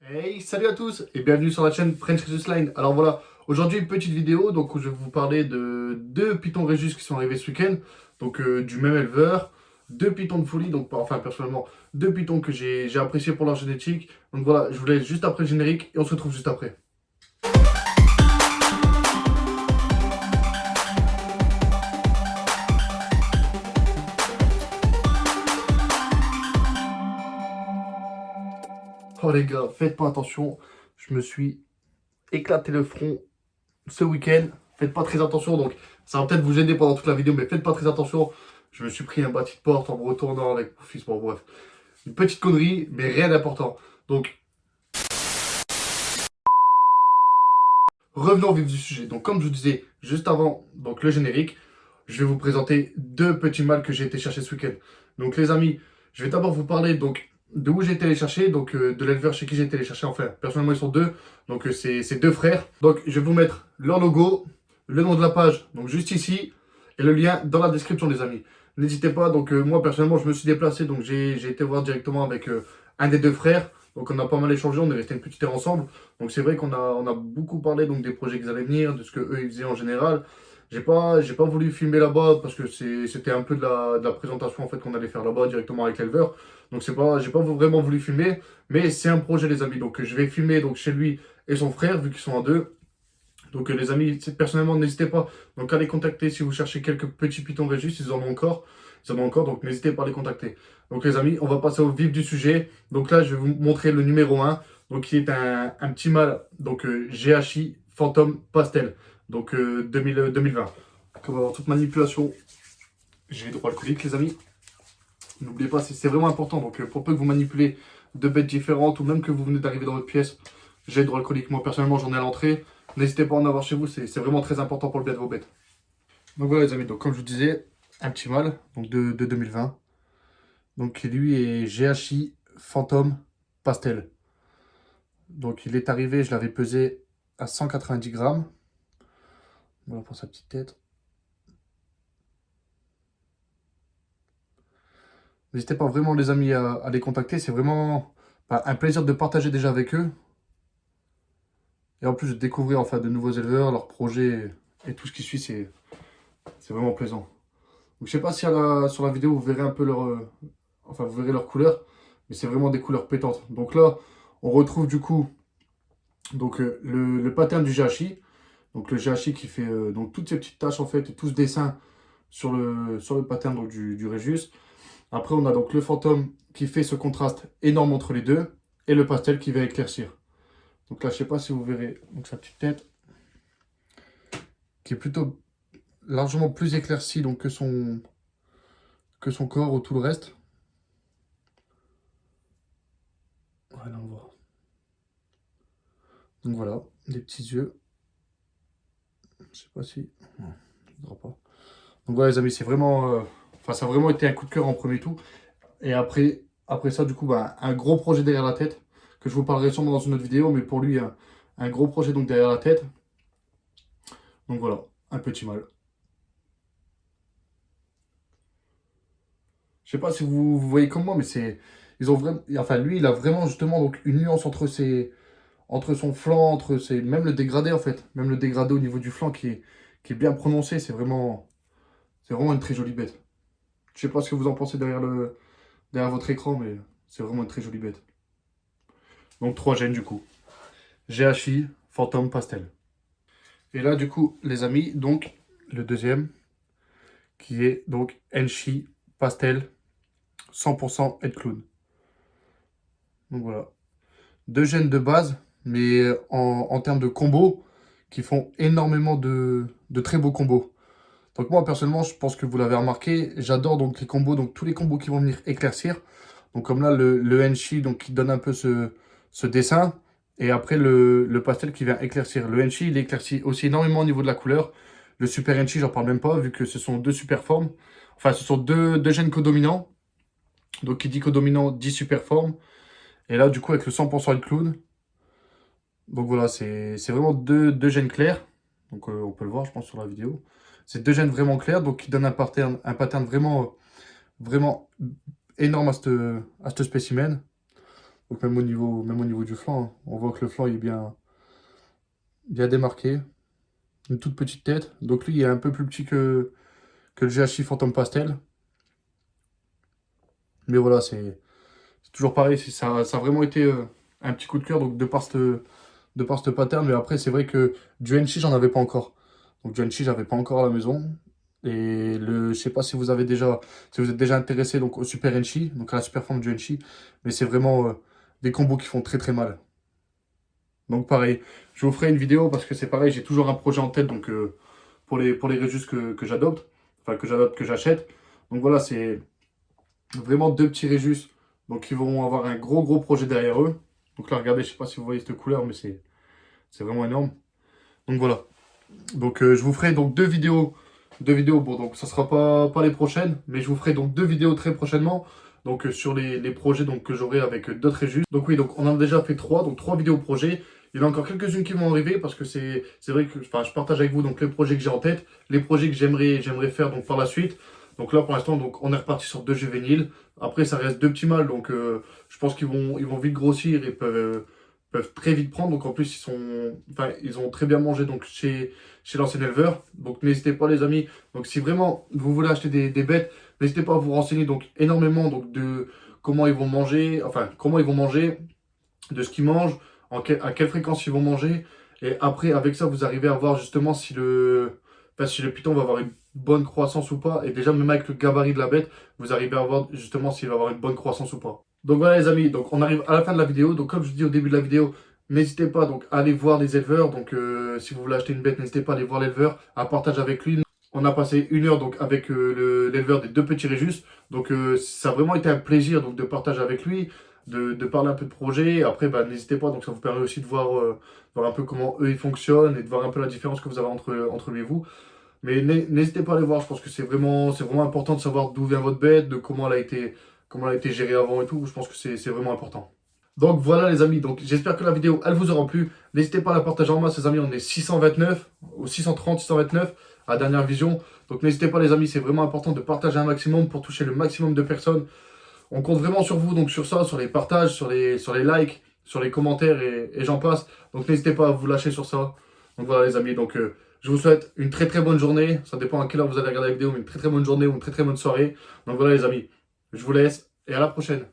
Hey, salut à tous et bienvenue sur la chaîne French Rhesus Line. Alors voilà, aujourd'hui une petite vidéo donc, où je vais vous parler de deux pitons Rhesus qui sont arrivés ce week-end, donc du même éleveur, deux pitons de folie, donc enfin personnellement deux pitons que j'ai appréciés pour leur génétique. Donc voilà, je vous laisse juste après le générique et on se retrouve juste après. Oh les gars, faites pas attention, je me suis éclaté le front ce week-end. Faites pas très attention, donc ça va peut-être vous gêner pendant toute la vidéo, mais faites pas très attention. Je me suis pris un bâti de porte en me retournant avec mon fils. Bon, bref, une petite connerie, mais rien d'important. Donc, revenons au vif du sujet. Donc, comme je vous disais juste avant donc, le générique, je vais vous présenter deux petits mâles que j'ai été chercher ce week-end. Donc, les amis, je vais d'abord vous parler donc, de où j'ai été les chercher, donc de l'éleveur chez qui j'ai été les chercher. Enfin, personnellement, ils sont deux, donc c'est deux frères. Donc, je vais vous mettre leur logo, le nom de la page, donc juste ici, et le lien dans la description, les amis. N'hésitez pas, donc moi, personnellement, je me suis déplacé, donc j'ai été voir directement avec un des deux frères. Donc, on a pas mal échangé, on est resté une petite heure ensemble. Donc, c'est vrai qu'on a beaucoup parlé donc, des projets qui allaient venir, de ce qu'eux, ils faisaient en général. J'ai pas voulu filmer là-bas parce que c'était un peu de la présentation en fait qu'on allait faire là-bas directement avec l'éleveur. Donc j'ai pas vraiment voulu filmer, mais c'est un projet les amis. Donc je vais filmer donc chez lui et son frère vu qu'ils sont à deux. Donc les amis, personnellement n'hésitez pas donc à les contacter si vous cherchez quelques petits pitons Régis, ils en ont encore. Ils en ont encore, donc n'hésitez pas à les contacter. Donc les amis, on va passer au vif du sujet. Donc là, je vais vous montrer le numéro un, donc qui est un petit mâle, donc GHI Phantom Pastel, donc 2020. Donc, on va avoir toute manipulation. J'ai les droits alcooliques, les amis. N'oubliez pas, c'est vraiment important. Donc pour peu que vous manipulez deux bêtes différentes ou même que vous venez d'arriver dans votre pièce, j'ai les droits alcooliques. Moi personnellement, j'en ai à l'entrée. N'hésitez pas à en avoir chez vous, c'est vraiment très important pour le bien de vos bêtes. Donc voilà les amis, donc comme je vous disais, un petit mâle donc de 2020. Donc qui lui est GHI Phantom Pastel. Donc il est arrivé, je l'avais pesé à 190 grammes. Voilà pour sa petite tête. N'hésitez pas vraiment les amis à les contacter, c'est vraiment un plaisir de partager déjà avec eux. Et en plus de découvrir enfin de nouveaux éleveurs, leurs projets et tout ce qui suit, c'est vraiment plaisant. Donc je sais pas si sur la vidéo vous verrez un peu enfin vous verrez leurs couleurs, mais c'est vraiment des couleurs pétantes. Donc là, on retrouve du coup donc le pattern du GHI. Donc le GHI qui fait donc toutes ces petites taches en fait et tout ce dessin sur le pattern donc, du Régis. Après on a donc le fantôme qui fait ce contraste énorme entre les deux et le pastel qui va éclaircir. Donc là je sais pas si vous verrez donc sa petite tête qui est plutôt largement plus éclaircie donc, que son corps ou tout le reste. Voilà on voit. Donc voilà, des petits yeux. Je sais pas si... Non, je ne pas. Donc voilà les amis, c'est vraiment... Enfin ça a vraiment été un coup de cœur en premier tout. Et après ça, du coup, un gros projet derrière la tête, que je vous parlerai sûrement dans une autre vidéo, mais pour lui, un gros projet donc derrière la tête. Donc voilà, un petit mâle. Je sais pas si vous voyez comme moi, mais ils ont vraiment, enfin lui, il a vraiment justement donc une nuance entre son flanc, même le dégradé en fait, même le dégradé au niveau du flanc qui est bien prononcé. C'est vraiment une très jolie bête. Je sais pas ce que vous en pensez derrière votre écran, mais c'est vraiment une très jolie bête. Donc 3 gènes du coup. GHI, Phantom, Pastel. Et là, du coup, les amis, donc, le deuxième, qui est donc Enchi, Pastel, 100% Head Clown. Donc voilà. Deux gènes de base, mais en termes de combos, qui font énormément de très beaux combos. Donc moi, personnellement, je pense que vous l'avez remarqué, j'adore donc les combos, donc tous les combos qui vont venir éclaircir. Donc comme là, le Enchi, donc qui donne un peu ce dessin. Et après, le pastel qui vient éclaircir. Le Enchi, il éclaircit aussi énormément au niveau de la couleur. Le Super Enchi, j'en parle même pas, vu que ce sont deux super formes. Enfin, ce sont deux gènes codominants. Donc, qui dit codominant, dit super forme. Et là, du coup, avec le 100% de clown. Donc voilà, c'est vraiment deux gènes clairs. Donc, on peut le voir, je pense, sur la vidéo. C'est deux gènes vraiment clairs, donc qui donnent un pattern vraiment, vraiment énorme à ce spécimen. Donc même au niveau du flanc, hein. On voit que le flanc il est bien démarqué. Une toute petite tête. Donc lui il est un peu plus petit que le GHI Phantom Pastel. Mais voilà, c'est toujours pareil. Ça a vraiment été un petit coup de cœur donc de par ce pattern. Mais après, c'est vrai que du Enchi, j'en avais pas encore. Donc du Enchi, j'avais pas encore à la maison. Et je sais pas si vous êtes déjà intéressé donc au Super Enchi, donc à la super forme du Enchi. Mais c'est vraiment des combos qui font très très mal. Donc pareil, je vous ferai une vidéo parce que c'est pareil, j'ai toujours un projet en tête donc pour les Régis que j'adopte, enfin que j'achète. Donc voilà, c'est vraiment deux petits Régis donc ils vont avoir un gros projet derrière eux. Donc là, regardez, je sais pas si vous voyez cette couleur, mais c'est vraiment énorme. Donc voilà. Donc je vous ferai donc deux vidéos. Bon, donc ça sera pas les prochaines, mais je vous ferai donc deux vidéos très prochainement. Donc sur les projets donc que j'aurai avec d'autres Régis. Donc oui, donc on en a déjà fait trois, donc trois vidéos projets. Il y en a encore quelques-unes qui vont arriver parce que c'est vrai que enfin, je partage avec vous donc les projets que j'ai en tête, les projets que j'aimerais faire donc par la suite. Donc là pour l'instant donc on est reparti sur deux juvéniles. Après ça reste deux petits mâles donc je pense ils vont vite grossir et peuvent très vite prendre. Donc en plus enfin, ils ont très bien mangé donc chez l'ancien éleveur. Donc n'hésitez pas les amis. Donc si vraiment vous voulez acheter des bêtes, n'hésitez pas à vous renseigner donc énormément donc de comment ils vont manger, enfin comment ils vont manger, de ce qu'ils mangent, à quelle fréquence ils vont manger. Et après avec ça vous arrivez à voir justement si le python va avoir une bonne croissance ou pas. Et déjà même avec le gabarit de la bête, vous arrivez à voir justement s'il va avoir une bonne croissance ou pas. Donc voilà les amis, donc on arrive à la fin de la vidéo. Donc comme je vous dis au début de la vidéo, n'hésitez pas donc à aller voir les éleveurs. Donc si vous voulez acheter une bête, n'hésitez pas à aller voir l'éleveur, à partager avec lui. On a passé une heure donc avec l'éleveur des deux petits Régis. Donc ça a vraiment été un plaisir donc de partager avec lui, de parler un peu de projet. Après bah, n'hésitez pas, donc ça vous permet aussi de voir un peu comment eux ils fonctionnent et de voir un peu la différence que vous avez entre lui et vous. Mais n'hésitez pas à aller voir, je pense que c'est vraiment important de savoir d'où vient votre bête, de comment elle a été gérée avant et tout. Je pense que c'est vraiment important. Donc voilà les amis, donc j'espère que la vidéo elle vous aura plu. N'hésitez pas à la partager en masse les amis, on est 629 ou 630, 629 à dernière vision. Donc n'hésitez pas les amis, c'est vraiment important de partager un maximum pour toucher le maximum de personnes. On compte vraiment sur vous, donc sur ça, sur les partages, sur les likes, sur les commentaires et j'en passe. Donc n'hésitez pas à vous lâcher sur ça. Donc voilà les amis, donc je vous souhaite une très bonne journée. Ça dépend à quelle heure vous allez regarder la vidéo, mais une très bonne journée ou une très bonne soirée. Donc voilà les amis, je vous laisse et à la prochaine.